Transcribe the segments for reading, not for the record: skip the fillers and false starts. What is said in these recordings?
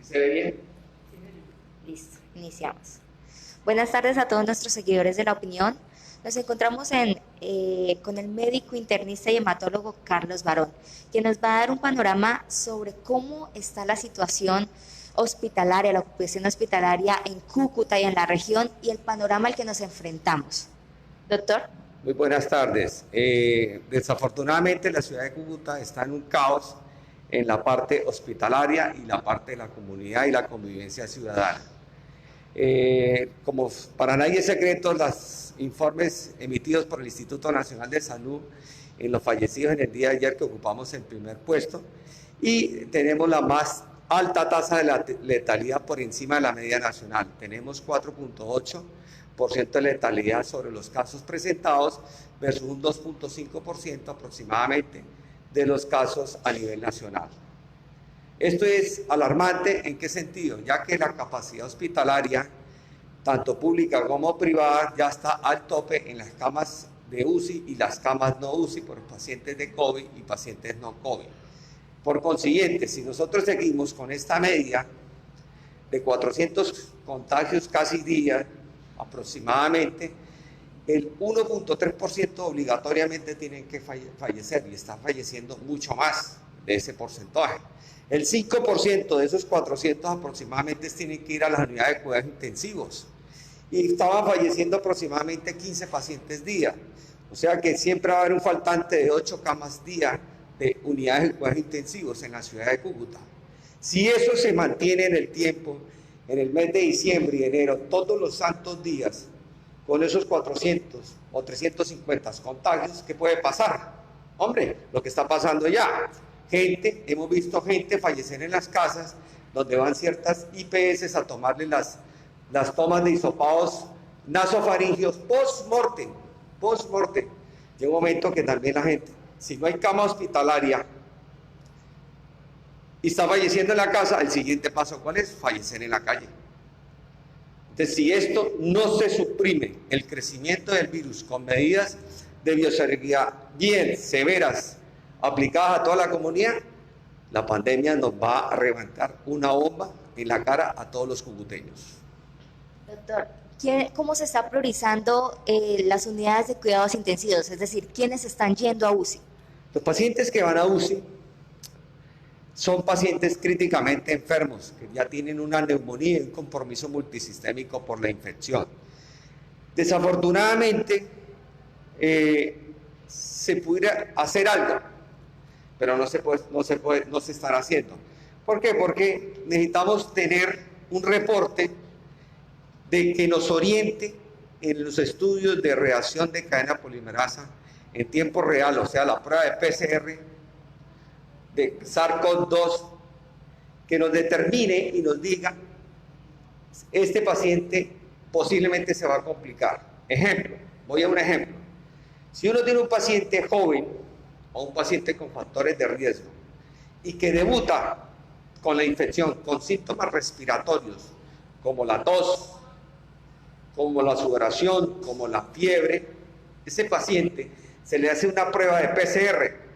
¿Se ve bien? Listo, iniciamos. Buenas tardes a todos nuestros seguidores de La Opinión. Nos encontramos con el médico internista y hematólogo Carlos Barón, quien nos va a dar un panorama sobre cómo está la situación hospitalaria, la ocupación hospitalaria en Cúcuta y en la región y el panorama al que nos enfrentamos. Doctor. Muy buenas tardes. Desafortunadamente la ciudad de Cúcuta está en un caos en la parte hospitalaria y la parte de la comunidad y la convivencia ciudadana. Como para nadie es secreto, los informes emitidos por el Instituto Nacional de Salud en los fallecidos en el día de ayer, que ocupamos el primer puesto, y tenemos la más alta tasa de letalidad por encima de la media nacional. Tenemos 4.8% de letalidad sobre los casos presentados versus un 2.5% aproximadamente de los casos a nivel nacional. Esto es alarmante, ¿en qué sentido? Ya que la capacidad hospitalaria, tanto pública como privada, ya está al tope en las camas de UCI y las camas no UCI por pacientes de COVID y pacientes no COVID. Por consiguiente, si nosotros seguimos con esta media de 400 contagios casi día, aproximadamente, el 1.3% obligatoriamente tienen que fallecer y están falleciendo mucho más de ese porcentaje. El 5% de esos 400 aproximadamente tienen que ir a las unidades de cuidados intensivos y estaban falleciendo aproximadamente 15 pacientes día. O sea que siempre va a haber un faltante de 8 camas día de unidades de cuidados intensivos en la ciudad de Cúcuta. Si eso se mantiene en el tiempo, en el mes de diciembre y enero, todos los santos días, con esos 400 o 350 contagios, ¿qué puede pasar? Hombre, lo que está pasando ya. Hemos visto gente fallecer en las casas donde van ciertas IPS a tomarle las tomas de hisopados nasofaringios post-mortem. Llega un momento que también la gente, si no hay cama hospitalaria y está falleciendo en la casa, el siguiente paso, ¿cuál es? Fallecer en la calle. Entonces, si esto no se suprime, el crecimiento del virus con medidas de bioseguridad bien severas, aplicadas a toda la comunidad, la pandemia nos va a reventar una bomba en la cara a todos los cucuteños. Doctor, ¿cómo se está priorizando las unidades de cuidados intensivos? Es decir, ¿quiénes están yendo a UCI? Los pacientes que van a UCI son pacientes críticamente enfermos, que ya tienen una neumonía y un compromiso multisistémico por la infección. Desafortunadamente, se pudiera hacer algo, pero no se estará haciendo. ¿Por qué? Porque necesitamos tener un reporte de que nos oriente en los estudios de reacción de cadena polimerasa en tiempo real, o sea, la prueba de PCR de SARS-CoV-2, que nos determine y nos diga, este paciente posiblemente se va a complicar. Ejemplo, voy a un ejemplo. Si uno tiene un paciente joven o un paciente con factores de riesgo y que debuta con la infección, con síntomas respiratorios, como la tos, como la sudoración, como la fiebre, ese paciente se le hace una prueba de PCR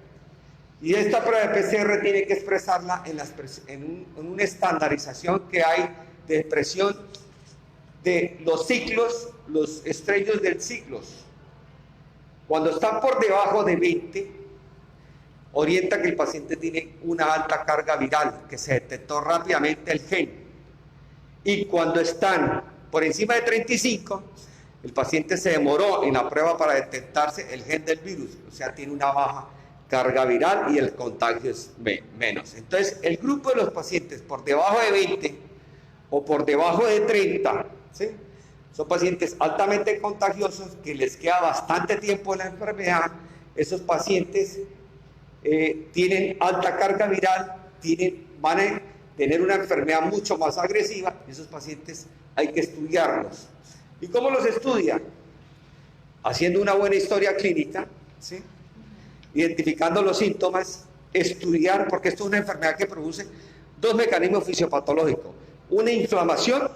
y esta prueba de PCR tiene que expresarla en una estandarización que hay de expresión de los ciclos, los estrellos del ciclos. Cuando están por debajo de 20, orienta que el paciente tiene una alta carga viral, que se detectó rápidamente el gen. Y cuando están por encima de 35, el paciente se demoró en la prueba para detectarse el gen del virus, o sea, tiene una baja carga viral y el contagio es menos. Entonces, el grupo de los pacientes por debajo de 20 o por debajo de 30, ¿sí?, son pacientes altamente contagiosos que les queda bastante tiempo en la enfermedad. Esos pacientes tienen alta carga viral, van a tener una enfermedad mucho más agresiva. Esos pacientes hay que estudiarlos. ¿Y cómo los estudian? Haciendo una buena historia clínica, ¿sí?, identificando los síntomas, estudiar, porque esto es una enfermedad que produce dos mecanismos fisiopatológicos: una inflamación,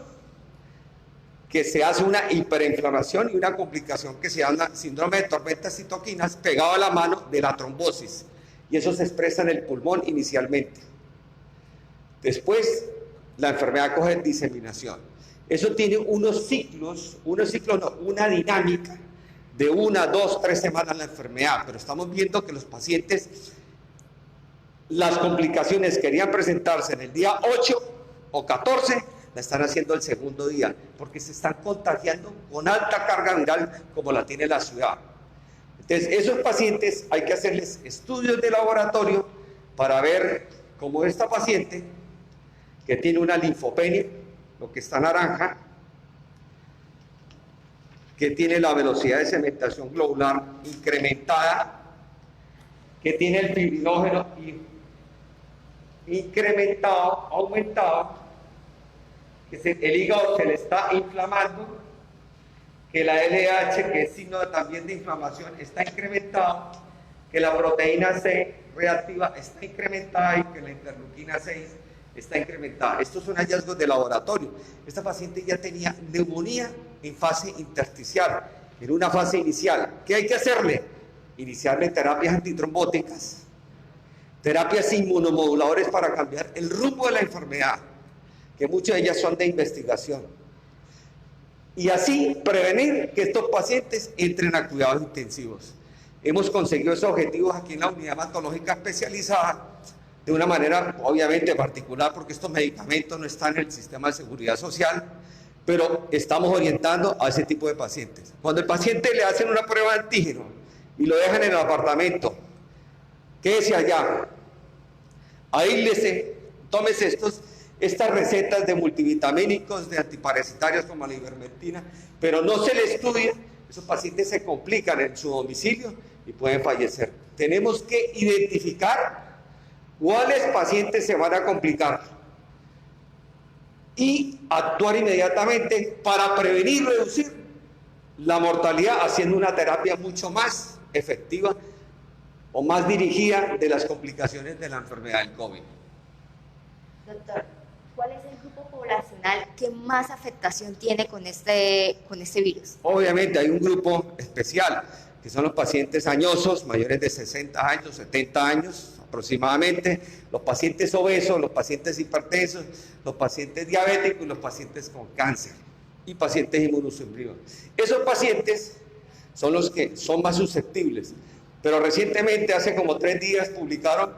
que se hace una hiperinflamación, y una complicación que se llama síndrome de tormentas citoquinas, pegado a la mano de la trombosis, y eso se expresa en el pulmón inicialmente. Después la enfermedad coge diseminación. Eso tiene unos ciclos no, una dinámica de 1, 2, 3 semanas la enfermedad, pero estamos viendo que los pacientes, las complicaciones querían presentarse en el día 8 o 14, la están haciendo el segundo día, porque se están contagiando con alta carga viral como la tiene la ciudad. Entonces, esos pacientes hay que hacerles estudios de laboratorio para ver cómo esta paciente, que tiene una linfopenia, lo que está naranja, que tiene la velocidad de cementación globular incrementada, que tiene el fibrinógeno incrementado, aumentado, que el hígado se le está inflamando, que la LDH, que es signo también de inflamación, está incrementado, que la proteína C reactiva está incrementada y que la interleuquina 6 está incrementada. Estos son hallazgos de laboratorio. Esta paciente ya tenía neumonía en fase intersticial, en una fase inicial. ¿Qué hay que hacerle? Iniciarle terapias antitrombóticas, terapias inmunomoduladores para cambiar el rumbo de la enfermedad, que muchas de ellas son de investigación. Y así prevenir que estos pacientes entren a cuidados intensivos. Hemos conseguido esos objetivos aquí en la unidad hematológica especializada de una manera obviamente particular, porque estos medicamentos no están en el sistema de seguridad social, pero estamos orientando a ese tipo de pacientes. Cuando el paciente le hacen una prueba de antígeno y lo dejan en el apartamento, quédese allá, aíslese, tómese estas recetas de multivitamínicos, de antiparasitarios como la ivermectina, pero no se le estudia, esos pacientes se complican en su domicilio y pueden fallecer. Tenemos que identificar cuáles pacientes se van a complicar y actuar inmediatamente para prevenir y reducir la mortalidad, haciendo una terapia mucho más efectiva o más dirigida de las complicaciones de la enfermedad del COVID. Doctor, ¿cuál es el grupo poblacional que más afectación tiene con este virus? Obviamente hay un grupo especial, que son los pacientes añosos, mayores de 60 años, 70 años aproximadamente, los pacientes obesos, los pacientes hipertensos, los pacientes diabéticos y los pacientes con cáncer y pacientes inmunosuprimidos. Esos pacientes son los que son más susceptibles, pero recientemente, hace como 3 días, publicaron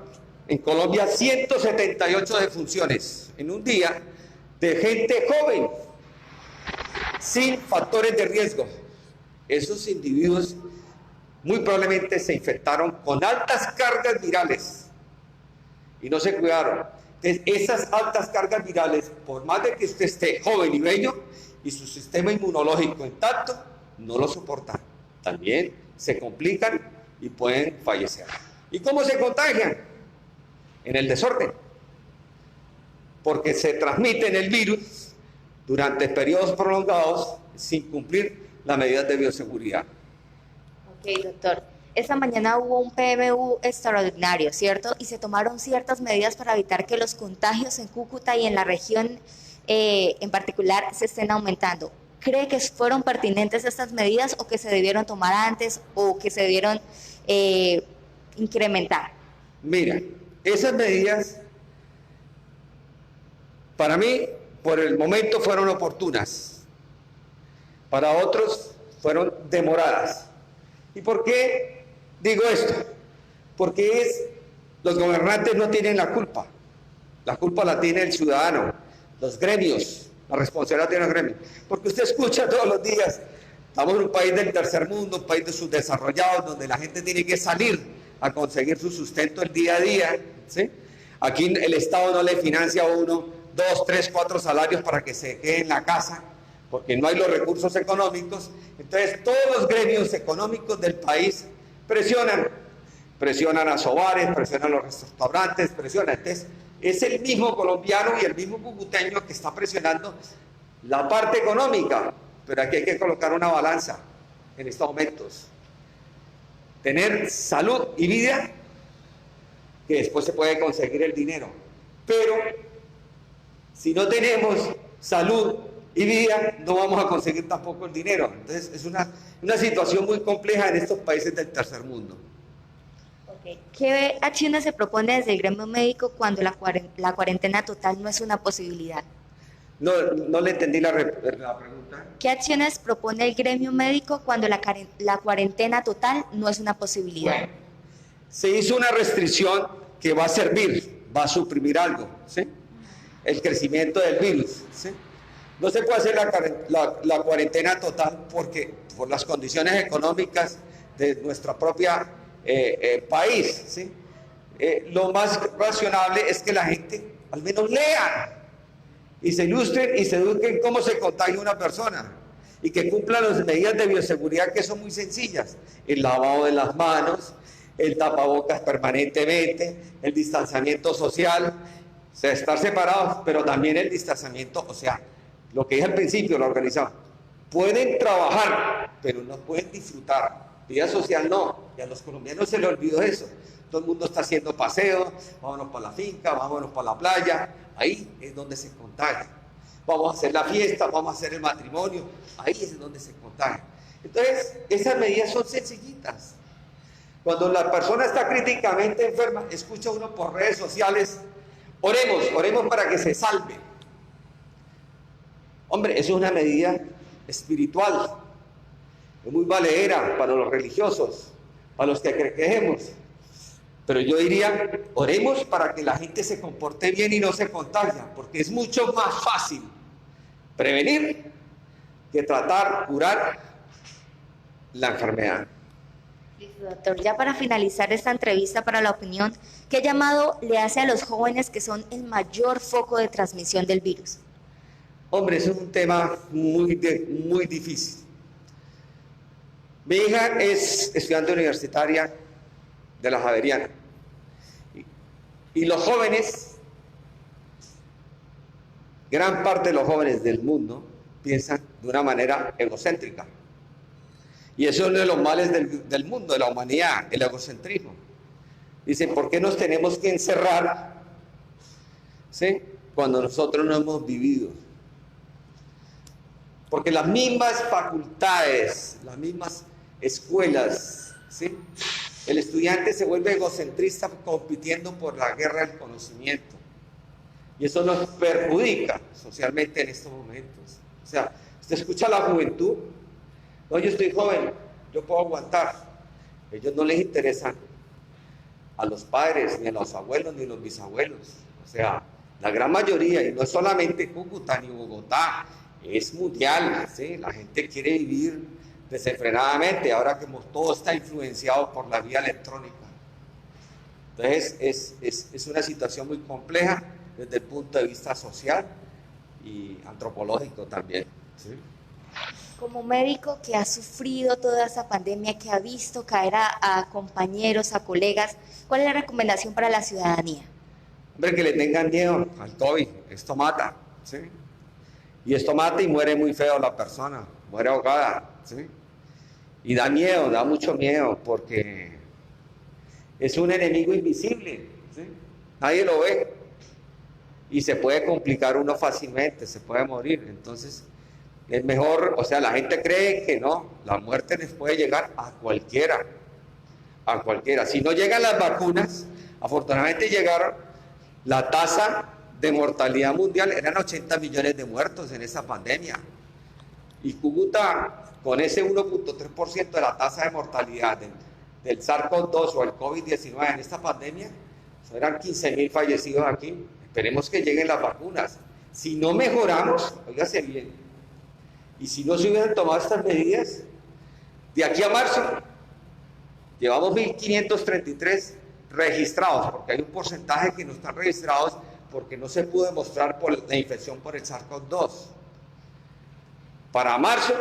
en Colombia 178 defunciones en un día de gente joven, sin factores de riesgo. Esos individuos muy probablemente se infectaron con altas cargas virales y no se cuidaron. Entonces, esas altas cargas virales, por más de que usted esté joven y bello y su sistema inmunológico intacto, no lo soportan. También se complican y pueden fallecer. ¿Y cómo se contagian? En el desorden, porque se transmiten el virus durante periodos prolongados sin cumplir las medidas de bioseguridad. Ok, doctor. Esta mañana hubo un PMU extraordinario, ¿cierto? Y se tomaron ciertas medidas para evitar que los contagios en Cúcuta y en la región en particular se estén aumentando. ¿Cree que fueron pertinentes estas medidas o que se debieron tomar antes o que se debieron incrementar? Mira, esas medidas, para mí, por el momento fueron oportunas. Para otros fueron demoradas. ¿Y por qué digo esto? Porque los gobernantes no tienen la culpa. La culpa la tiene el ciudadano, los gremios, la responsabilidad tiene los gremios. Porque usted escucha todos los días, estamos en un país del tercer mundo, un país de subdesarrollados, donde la gente tiene que salir a conseguir su sustento el día a día, ¿sí? Aquí el Estado no le financia a uno 2, 3, 4 salarios para que se quede en la casa, porque no hay los recursos económicos. Entonces todos los gremios económicos del país presionan a Sobares, presionan a los restaurantes, presionan. Entonces es el mismo colombiano y el mismo cucuteño que está presionando la parte económica, pero aquí hay que colocar una balanza en estos momentos. Tener salud y vida, que después se puede conseguir el dinero, pero si no tenemos salud y vida, no vamos a conseguir tampoco el dinero. Entonces es una situación muy compleja en estos países del tercer mundo. Ok, ¿Qué acciones se propone desde el gremio médico cuando la cuarentena total no es una posibilidad? No, no le entendí la pregunta. ¿Qué acciones propone el gremio médico cuando la cuarentena total no es una posibilidad? Bueno, se hizo una restricción que va a servir, va a suprimir algo, ¿sí? El crecimiento del virus, ¿sí? No se puede hacer la cuarentena total porque por las condiciones económicas de nuestra propia país, ¿sí? Lo más razonable es que la gente al menos lea y se ilustren y se eduquen cómo se contagia una persona y que cumplan las medidas de bioseguridad que son muy sencillas: el lavado de las manos, el tapabocas permanentemente, el distanciamiento social, o sea, estar separados, pero también el distanciamiento, o sea, lo que dije al principio, lo organizado. Pueden trabajar, pero no pueden disfrutar. Vida social no, y a los colombianos se les olvidó eso. Todo el mundo está haciendo paseos, vámonos para la finca, vámonos para la playa, ahí es donde se contagia. Vamos a hacer la fiesta, vamos a hacer el matrimonio, ahí es donde se contagia. Entonces, esas medidas son sencillitas. Cuando la persona está críticamente enferma, escucha uno por redes sociales: oremos para que se salve. Hombre, eso es una medida espiritual, es muy valedera para los religiosos, para los que creemos. Pero yo diría, oremos para que la gente se comporte bien y no se contagie, porque es mucho más fácil prevenir que tratar, curar la enfermedad. Listo, doctor. Ya para finalizar esta entrevista para la opinión, ¿qué llamado le hace a los jóvenes que son el mayor foco de transmisión del virus? Hombre, eso es un tema muy difícil. Mi hija es estudiante universitaria de la Javeriana. Y los jóvenes, gran parte de los jóvenes del mundo, piensan de una manera egocéntrica. Y eso es uno de los males del mundo, de la humanidad, el egocentrismo. Dicen, ¿por qué nos tenemos que encerrar, ¿sí?, cuando nosotros no hemos vivido? Porque las mismas facultades, las mismas escuelas, ¿sí?, el estudiante se vuelve egocentrista compitiendo por la guerra del conocimiento. Y eso nos perjudica socialmente en estos momentos. O sea, usted escucha a la juventud: no, yo estoy joven, yo puedo aguantar. A ellos no les interesan a los padres, ni a los abuelos, ni a los bisabuelos. O sea, la gran mayoría, y no es solamente Cúcuta ni Bogotá, es mundial, ¿sí? La gente quiere vivir desenfrenadamente, ahora que todo está influenciado por la vía electrónica. Entonces, es una situación muy compleja desde el punto de vista social y antropológico también, ¿sí? Como médico que ha sufrido toda esa pandemia, que ha visto caer a compañeros, a colegas, ¿cuál es la recomendación para la ciudadanía? Hombre, que le tengan miedo al COVID, esto mata, ¿sí? Y esto mata y muere muy feo la persona, muere ahogada, ¿sí? Y da miedo, da mucho miedo, porque es un enemigo invisible, ¿sí? Nadie lo ve y se puede complicar uno fácilmente, se puede morir. Entonces es mejor, o sea, la gente cree que no, la muerte les puede llegar a cualquiera, a cualquiera. Si no llegan las vacunas, afortunadamente llegaron, la tasa de mortalidad mundial eran 80 millones de muertos en esa pandemia. Y Cúcuta, con ese 1.3% de la tasa de mortalidad del SARS-CoV-2 o el COVID-19 en esta pandemia, eran 15.000 fallecidos aquí. Esperemos que lleguen las vacunas. Si no mejoramos, óigase bien, y si no se hubieran tomado estas medidas, de aquí a marzo, llevamos 1.533 registrados, porque hay un porcentaje que no están registrados porque no se pudo demostrar por la infección por el SARS-CoV-2. Para marzo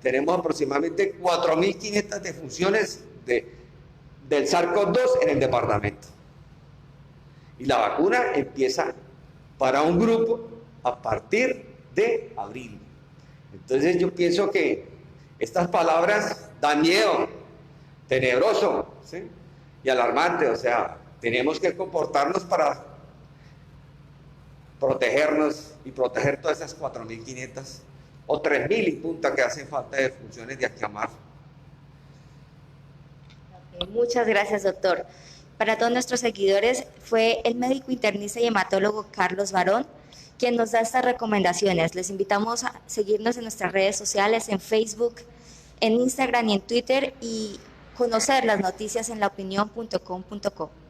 tenemos aproximadamente 4.500 defunciones del SARS-CoV-2 en el departamento. Y la vacuna empieza para un grupo a partir de abril. Entonces yo pienso que estas palabras dan miedo, tenebroso, ¿sí?, y alarmante. O sea, tenemos que comportarnos para protegernos y proteger todas esas 4.500 o 3.000 y punta que hacen falta de funciones de aquí a marzo. Muchas gracias, doctor. para todos nuestros seguidores, fue el médico internista y hematólogo Carlos Barón, quien nos da estas recomendaciones. Les invitamos a seguirnos en nuestras redes sociales, en Facebook, en Instagram y en Twitter, y conocer las noticias en laopinion.com.co.